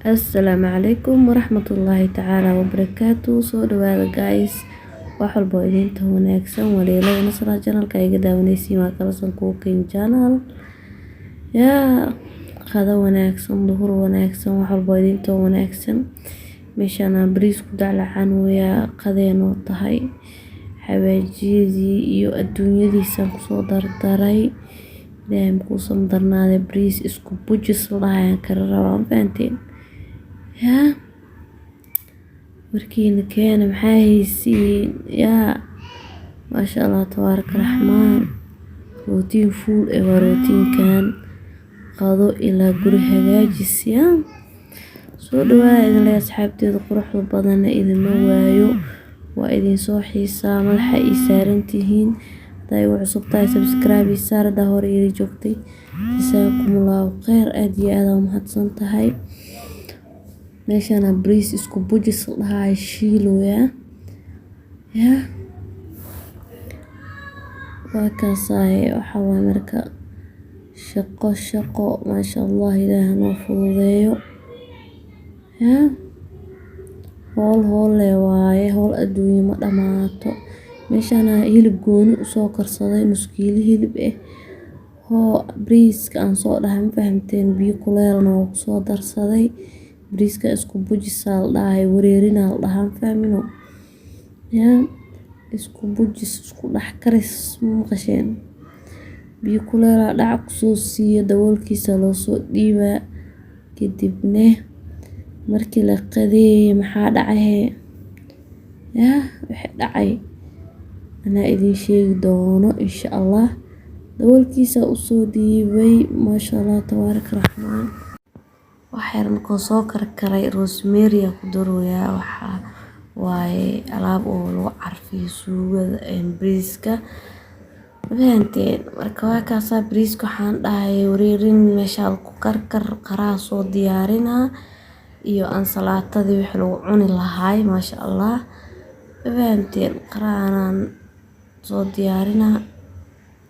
Assalaamu calaykum waraxmatullaahi tacaala wabarakaatu. Soo dhawaada guys, wax walbo idinta wanaagsan waleelada nasra channelka iga daawanaysiin waa kalasan cooking channel qada wanaagsan duhur wanaagsan wax walbo idinta wanaagsan. meeshana bariis ku daclacan weeya qadeeno tahay xawaajiyadii iyo adduunyadiisa ku soo dardaray ilaahay ku soo darnaaday bariis isku bujis lahayn kara rabaan faanteen markiina keena maxay haysiin maasha Allah tabaaraka raxmaan rootiin fuul ee rootiinkan qado ilaa guri hagaajis soo dhawaada idin leeyahay asxaabteeda quruxda badan idin waayo waa idin soo xiisaa madaxa ii saaran tihiin haday wax cusub tahay subscribe saarada hore ii joogtay jazaakumullahu khayr aad iyo aad u mahadsan tahay. meeshana bariis isku bujis lahaay shiilooya waa kaasay waxa waa marka shaqo maasha Allah ilaahay noo fududeeyo hool waaye hool adduunyo ma dhamaato. meeshana hilib gooni u soo karsaday nus kiilo hilib bariiska aan soo dhahay ma fahamteen biyo kuleelna oo soo darsaday bariiska isku bujisal dhahay wareerina dhahan fahmino isku bujis isku dhax karis maqasheen biyo kuleel dhac ku soo siiyo daboolkiisa loo soo dhiibaa kadibna markii la qadeeyay maxaa dhacay wixii dhacay ana idin sheegi doono insha Allah. daboolkiisa u soo dhiibay maasha Allah tabaaraka raxmaan waxaan ku soo karkaray rosemary ku darooya waxa waaye alaab oo lagu carfiyo suugada bariiska fahanteen. marka waa kaasa bariiska waxaan dhahay wareerin meesha ku karkar qaraa soo diyaarina iyo ansalaatadii wixii lagu cuni lahaay maasha Allah fahanteen. qaraanan soo diyaarina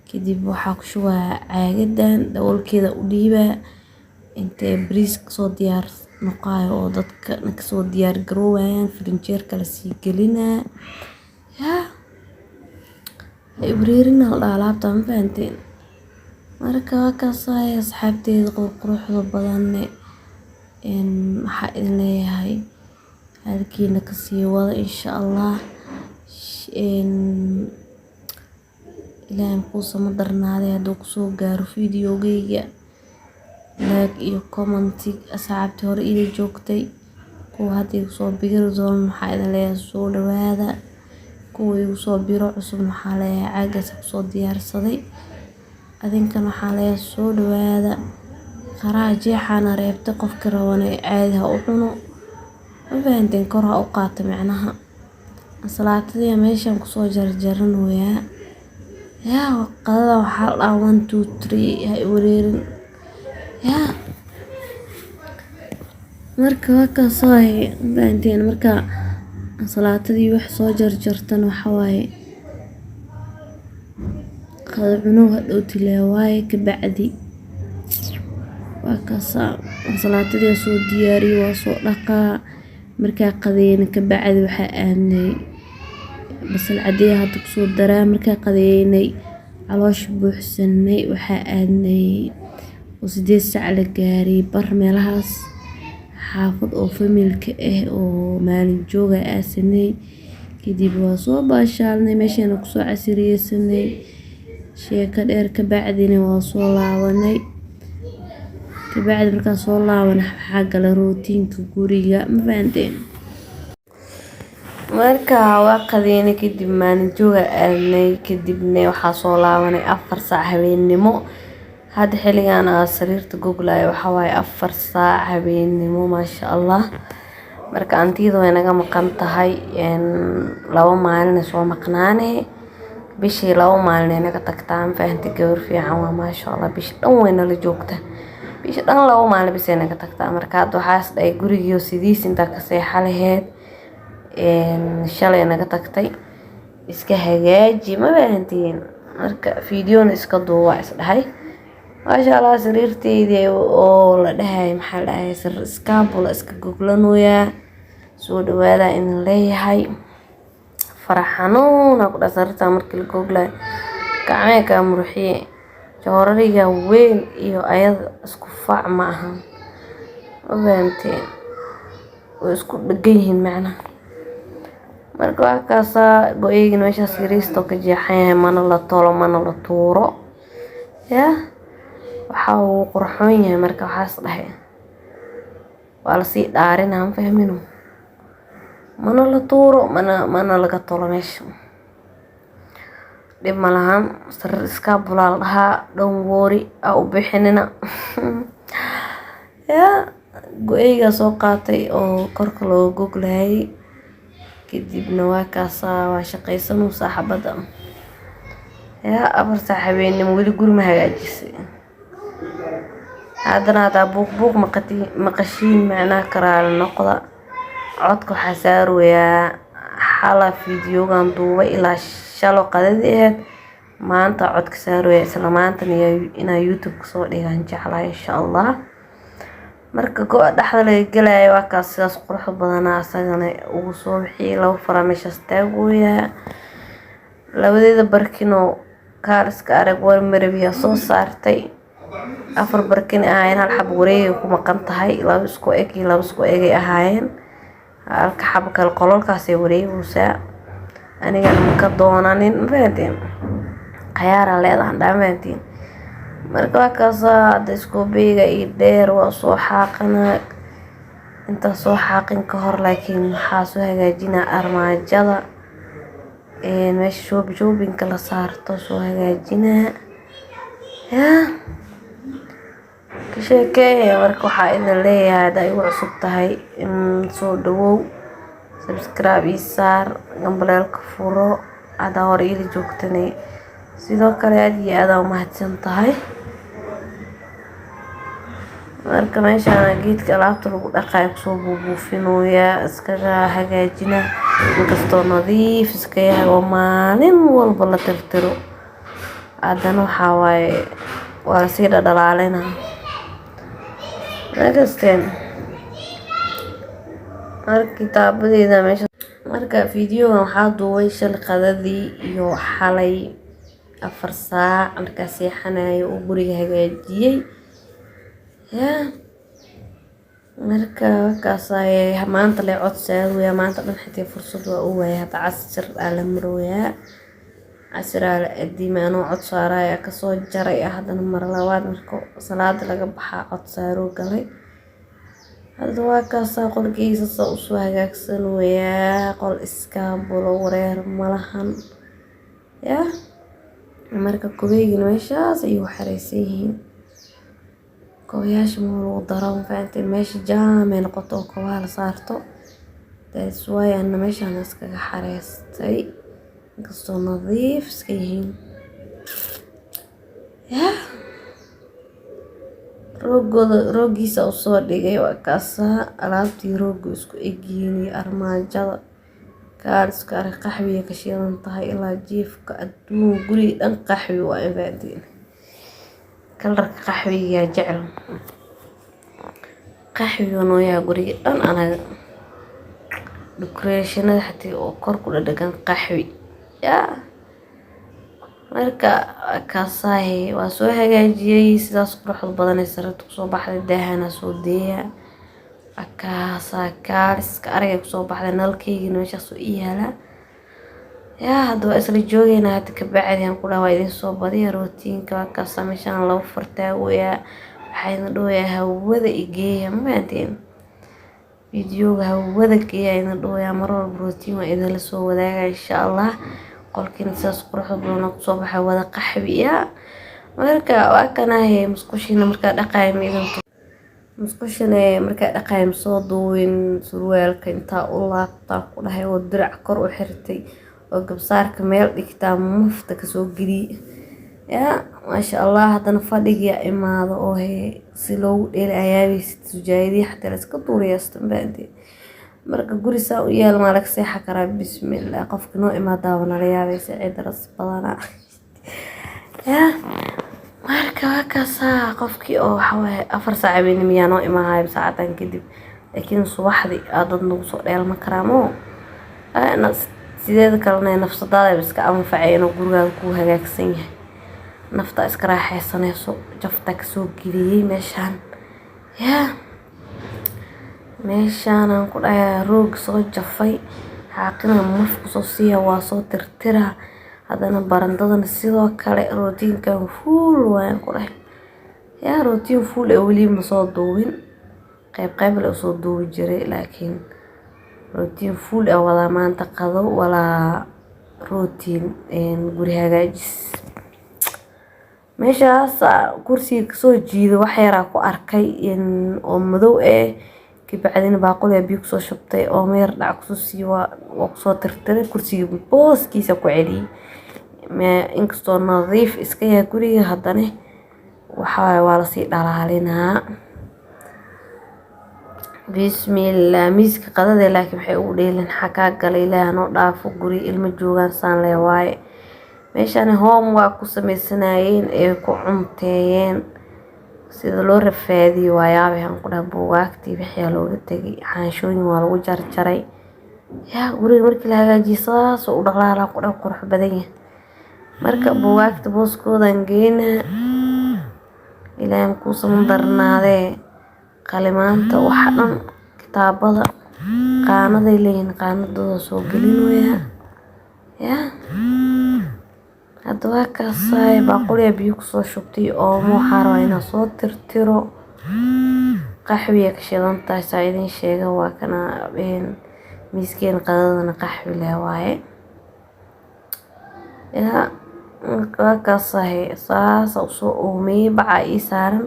kadib waxa ku shubaa caagadan daboolkeeda u dhiibaa intee bariiska soo diyaar noqoyo oo dadka ka soo diyaar garoowayaan firinjeerka la sii gelinaa wareerina alaabta ma fahanteen. marka waa kaasay asxaabteeda quruxda badan waxaa idin leeyahay halkiina ka sii wada insha Allah. ilaahay ku soo darnaaday haduu ku soo gaaro videogeyga like iyo comment asxaabtii hore ila joogtay kuwa hadii soo bigir doon waxaa idin leeyahay soo dhawaada kuwa igu soo biro cusub waxaa leeyahay caagas ku soo diyaarsaday adinkan waxaa leeyahay soo dhawaada qaraa jeexana reebta qofka rawanay caadi u cuno ma fahanteen kor ha u qaato macnaha ansalaatadii meeshan ku soo jarjaranayaa qadada waxaa la 1 2 3 hay wareerin marka waa kaasay fahanteen. marka ansalaatadii wax soo jarjartan waxa waaye qada cuno hadhow tilaawaay ka bacdi waa kaasa ansalaatadii soo diyaariyo waa soo dhaqaa marka qadeeyna ka bacdi waxa aanay basal cadeey hadda ku soo daraa marka qadeeynay caloosh buuxsanay waxa aanay oo 8 saac la gaaray bar meelahaas xaafad oo familka oo maalin jooga aasanay kadib waa soo baashaalnay meeshana ku soo casiriyeysanay sheeka dheer ka bacdina waa soo laabanay ka bacdi marka soo laaban waxa gala rootiinka guriga ma fahanteen. marka waa qadeena kadib maalin jooga aanay kadibna waxa soo laabanay 4 saac habeenimo hadda xiligan sariirta googlay waxa waaye 4 saac habeenimo maasha Allah. marka antiido way naga maqan tahay 2 maalin soo maqnaanay bishii 2 maalin naga tagtaan fahanti gabar fiican waa maasha Allah bish dhan wayna la joogta bish dhan 2 maalin bis naga tagtaa. marka hadda waxaas dhay gurigiyo sidiis inta ka seexa lahayd shalay naga tagtay iska hagaaji ma fahantiin. marka fiidiyoona iska duuba is dhahay ما شاء الله sariirteydii oo la dhahay maxaa la dhahay sir iskaabula iska goglanoya soo dhawaada in leeyahay faraxanuun ku dhasarta markii la goglay gacmaha ka muruxiyay joorariga weyn iyo ayada isku faac ma aha ogaantay oo isku dhagan yihiin macna marka waa kaasa go-eygin meeshaas yariisto ka jeexay mana la tolo mana la tuuro ya waxa uu qurxoon yahay marka waxaas dhahay waa la sii dhaarinaa ma fahmino mana la tuuro mana laga tolo meesha dhib ma lahan sir iskaabula la dhahaa don't worry u bixinina ya go-eyga soo qaatay oo korka loo goglayay kadibna waa kaasa waa shaqaysanuu saaxabada ya abar saaxibeynimo weli guri ma hagaajisay haddana hadaa buuq maqashiin macnaa karaala noqda codka waxaa saarwayaa xala fideogan duubay ilaa shalo qadadii ahayd maanta codka saarwaya isla maantana inaa youtube kasoo dhigaan jeclaa insha allah marka go-a dhexda laga gelaya waa kaas sidaas qurux badanaa asagana ugu soo bixiyay laba fara meeshaas taagooyaa labadeeda barkinoo kaaliska arag war marabiya soo saartay 4 barkin ahaayeen hal xab wareegay ku maqan tahay laba isku eg iyo laba isku egay ahaayeen halka xab kale qololkaasay wareegaysaa aniga ma doonanin mafahanteen qayaara leedahay dhamaantiin marka waa kaasa hadda isku beega iyo dheer waa soo xaaqana inta soo xaaqin ka hor laakiin waxaa soo hagaajinaa armaajada meesha shoppingka la saarto soo hagaajinaa ya ka sheekeeya marka waxaa idin leeyahay hadda igu cusub tahay in soo dhawow subscribe ii saar gambaleelka furo haddaa hore ila joogtanay sidoo kale aad iyo aad umahadsan tahay marka meeshaan geedka alaabta lagu dhaqayo kusoo buufinooyaa iskaga hagaajina inkastoo nadiif iska yahay oo maalin walba la tirtiro haddana waxaa waaye waa lasii dhadhalaalina nakasteen marka kitaabadeeda meesha marka fideogan waxaa duubay shal qadadii iyo xalay 4 saac markaa seexanayo oo guriga hagaajiyay ya marka kaasay maanta la codsaday maanta dhan xitaa fursad waa u waayay hada casir la marooyaa casir la adiimaano cod saaraya ka soo jaray hadana mar labaad marka salaad laga baxaa cod saaro galay hada waa kaasa qolkiisa soo soo hagaagsan weeyaa qol iskaabulo wareer malahan ya marka kubeegin meeshaas ay waxareysan yihiin kooyaasha ma lagu daro faanteen meesha jaamay noqoto oo koowaha la saarto that's why aan meeshaan iskaga xareystay inkastoo nadiif iska yihiin ya roogiisa u soo dhigay waa kaasa alaabtii roogu isku egyihiin iyo armaajada kaaliska arag qaxwiya ka shiidan tahay ilaa jiifka adduun guriga dhan qaxwi waa infaanteen kalarka qaxwiga jecel qaxwiga nooyaa guriga dhan anaga decorationada xatii oo kor ku dhadhagan qaxwi ya marka kaasahay waa soo hagaajiyay sidaas quruxda badan ee sararta kusoo baxday daahana soo deeya akaasa kaaliska aragay kusoo baxday nalkayga meeshaas oo yaala ya hadda waa isla joogeynaa hadda ka bacdi aan ku dhaawaa idin soo badiya rootiinka kaasa meeshaan lagu fartaagoyaa waxayna dhooyaa hawada igeeya mafahanteen fideoga hawada geeya idin dhooyaa mar walba rootiin waa idinla soo wadaaga insha allah qolkiina sidaas quruxda badan kusoo baxay wada qaxwiya marka waa kanahay musqushina markaa dhaqaay miidanto musqushina markaa dhaqaay soo duwin surwaalka intaa u laabtaa ku dhahay oo dirac kor u xirtay oo gabsaarka meel dhigtaa mufta kasoo geliy ya maasha allah haddana fadhiga imaado oo si loogu dheeli ayaabaysid sujaayadii xataa la iska duuriyaasto mabaade marka guri saa u yaal maa laga seexa karaa bismillah qofka noo imaadaa nala yaabaysa cid ras badana ya marka waa kaasaa qofkii oo waxa waaye 4 saac habeenimo noo imaanayo saacadan kadib laakiin subaxdii aad dad nagu soo dheelma karaamo ana sideeda kalena nafsadaada iska anfacay inuu gurigaaga ku hagaagsan yahay nafta iska raaxaysanayso jafta ka soo geliyay meeshaan yaa meeshaan aan ku dhahay roog soo jafay xaaqina maf ku soo siiya waa soo tirtira hadana barandadana sidoo kale rootiinkan fuul waan ku dhahay yaa rootiin fuul ee wali ma soo duubin qayb la soo duubi jiray laakiin rootiin fuul ah wada maanta qado wala rootiin guri hagaajis meeshaas kursiga soo jiido wax yar ku arkay in oo madow kibacdina baaquli biyo soo shubtay oo meer dhac ku sii waa soo tirtiray kursiga booskiisa ku celiyay ma inkastoo nadiif iska yahay guriga hadana waxa waa la sii dhalaalinaa bismillah miiska qadada laakiin waxay u dheelin xakaa galay ilaahno dhaafo guri ilmo joogan saan leeyahay meeshaan home waa ku sameysanaayeen ee ku cunteeyeen sida loo rafaadiyo waayaabaan ku dhahan buugaagtii wixii looga tagay xaanshooyin waa lagu jarjaray yaa guriga markii la hagaajiyo saas u dhaqaala ku dhaw qurux badan yahay marka buugaagta booskoodan geena ilaahay ku samandarnaade qalimaanta waxa dhan kitaabada qaanaday leeyihiin qaanadooda soo gelinoya yaa hadda waa kaasay baaquli biyo ku soo shubtay oo muuxaro ina soo tirtiro qaxwiga ka shidan tahay saayidin sheega waa kana miiskeen qadadana qaxwi leh waaye yaa waa kaasay saas oo soo oomay baca ii saaran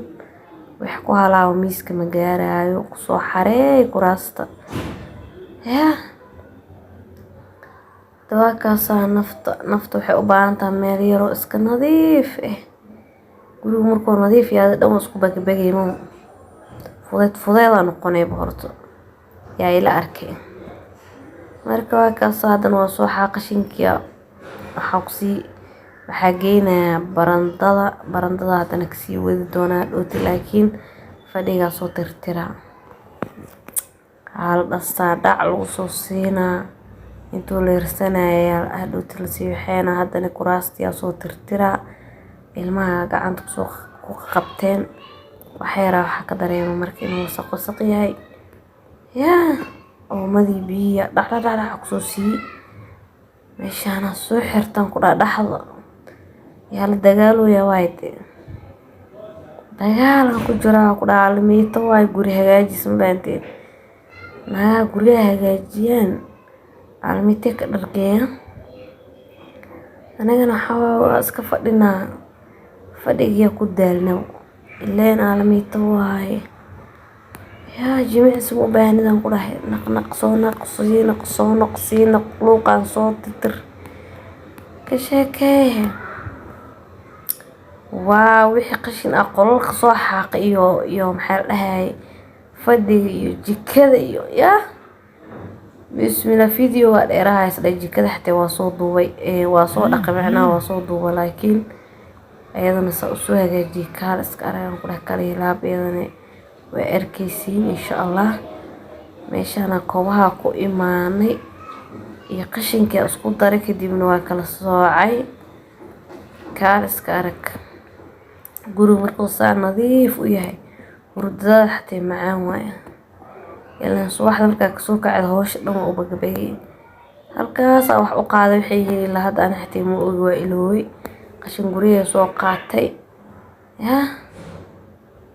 wax ku halaaw miiska ma gaaraayo ku soo xareey kuraasta yaa dawakaasa nafta waxay u baahan tahay meel yar oo iska nadiif gurigu markuu nadiif yahay dhan isku bagbageeymo fudeed noqonay horto yaa ila arkay marka waa kaasa hadan waa soo xaqashinkiya waxaa geynaa barandada hadana kasii wadi doonaa dhooti laakiin fadhiga soo tirtira hal dhastaa dhac lagu soo siinaa intuu leersanaya hadhooti la sii waxayna hadana kuraastiya soo tirtira ilmaha gacanta ku qabteen waxyara waxa ka dareemo markii inuu wasaq yahay yaa oo madii biya dhax ku soo sii meeshaan soo xirtan ku dhaxda yaa la dagaalooya waayte dagaal ku jira ku dhaalmeeto way guri hagaajisan baanteen naga guri hagaajiyaan almite ka dhargeeya anagana waxa iska fadhiga ku daalno ileen almite way yaa jimicsi u baahnidan ku dhahay naqsiina luuqan soo tirtir ka sheekay wixii qashin qolka soo xaaq iyo maxaa dhahay fadhiga iyo jikada iyo yaa bismillah video waa dheerahay isla jikada xitay waa soo duubay waa soo dhaqamacna waa soo duubay laakiin ayadana soo hagaajiyay kaal iska araan ku dhax kale laabiyadana way arkaysiin insha Allah meeshana koobaha ku imaanay iyo qashinka isku daray kadibna waa kala soocay kaal iska arag guriga markuu saa nadiif u yahay hurdada xatay macaan waay ilaa subaxda markaa kasoo kacay hawsha dhan u bagabagay halkaas wax u qaaday waxay yiri la hadda aan xatay ma ogi waa ilooy qashin guriga soo qaatay yaa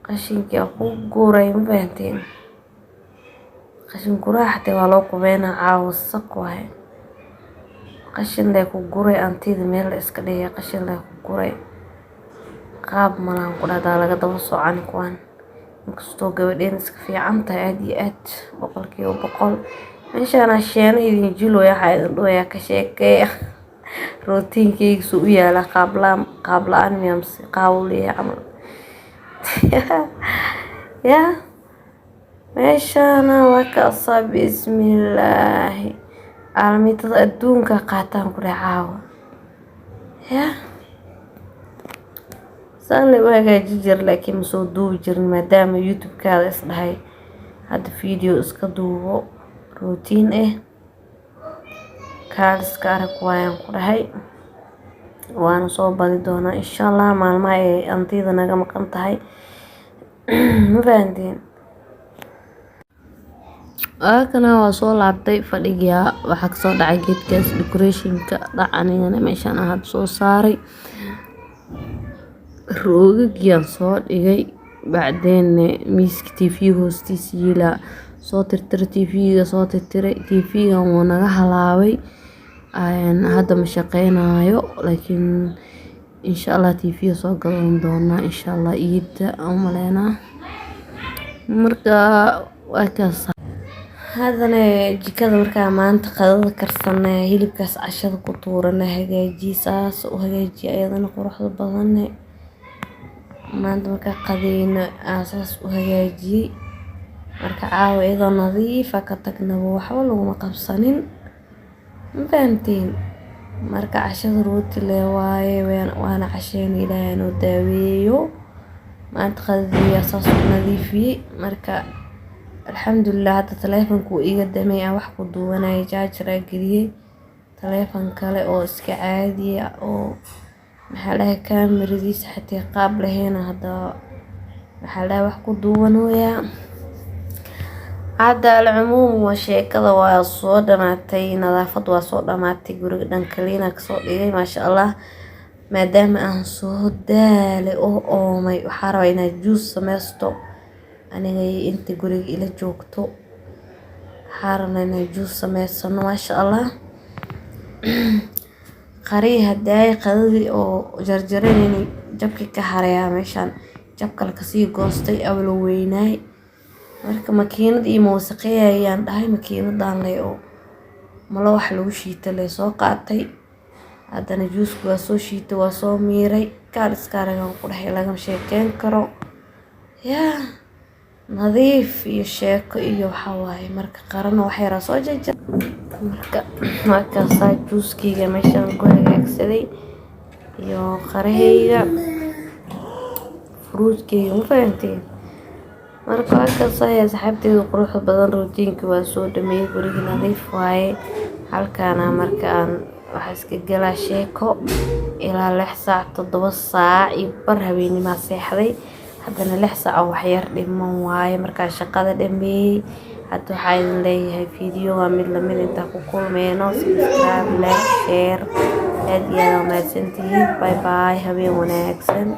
qashinka ku guuray ma fahanteen qashin guraha xatay waa loo qubeena caawsaq waay qashin leh ku guray antida meel iska dhigay qashin leh ku guray qaab malan ku dhadaa laga daba socon kuwan inkastoo gabadheen iska fiican tahay aad iyo aad boqolkiiba boqol meeshaan sheena idin jilo waxa idin dhooya ka sheekay rootiinkeyga soo u yaala qaab la'aan miyamsi qaawliya amal yaa meeshaan waa ka asab bismillah almitada adduunka qaataan ku dhacaawa yaa سأنا وهاجي جر لكن مسودو جر ما دام يوتيوب كذا إصدهاي هذا فيديو إسكدوه روتين كارس كارك وين كرهاي وأنا صوب دونا إن شاء الله مع الماء أنتي ذا نجم قنتهاي مفاندين kana waa soo laabtay fadhiga waxa ka soo dhacay geedkaas decoration-ka dhacanayna meeshaan aad soo saaray roogagiyaan soo dhigay bacdeen miiska TV hoostiisa yila soo tirtir TV-ga soo tirtiray TV-ga wuu naga halaabay hadda ma shaqeynayo laakiin insha Allah TV soo galan doona insha Allah iida umaleena marka waa kaas هذا جكاد مركا maanta qadada karsanay hilibkaas cashada ku tuurana hagaajisaas oo hagaajiya ayadana quruxda badan maanta marka qadayna asaas u hagaajiyay marka caawa iyadoo nadiif ah ka tagnaba waxba lagu qabsanin ma fahanteen marka cashada rooti le waaye waana casheen Ilaahay noo daaweeyo maanta qadadiya asaas nadiifiyay marka الحمد لله هذا تليفون كو إيجا دمي أو حكو دواناي جاجرا قريه تليفون كالي أو اسكا عادي أو محالها كاميرا ديس حتى قابله هنا هذا محالها وحكو دوانويا هذا العموم وشي كذا وصودا ماتي نظافة وصودا ماتي قرق دانكلينا كصوت إيه ما شاء الله ما دام أن صودا لأو ما يحاروينا جوز سمستو aniga inta guriga ila joogto xaarana juus sameysano ma sha Allah qari haday qadadi oo jarjaranayni jabki ka haraya meeshan jabka ka sii goostay awlo weynay marka makiinad iyo muusiqeeyaan dhahay makiinadan leh oo malo wax lagu shiitay soo qaatay hadana juusku waa soo shiitay waa soo miiray kaariskaragan ku dhaxay laga sheekeen karo نظيف يشيك iyo waxa waaye marka qaran wax yar soo jaja marka juuskiga meeshan ku hagaagsaday iyo qarahayga fruitkiga ma fahanteen marka saxaabtayda quruxda badan rootiinka waa soo dhameeyay guriga nadiif waaye halkaana markaan waxa iska galaa sheeko ilaa 6 saac 7 saac iyo bar habeenimo seexday haddana 6 saac wax yar dhiman waaye marka shaqada dhameeyay hadda waxa idin leeyahay video waa mid la mid inta ku kulmeeno subscribe like share aad iyo aad ma santihiin bye bye habeen wanaagsan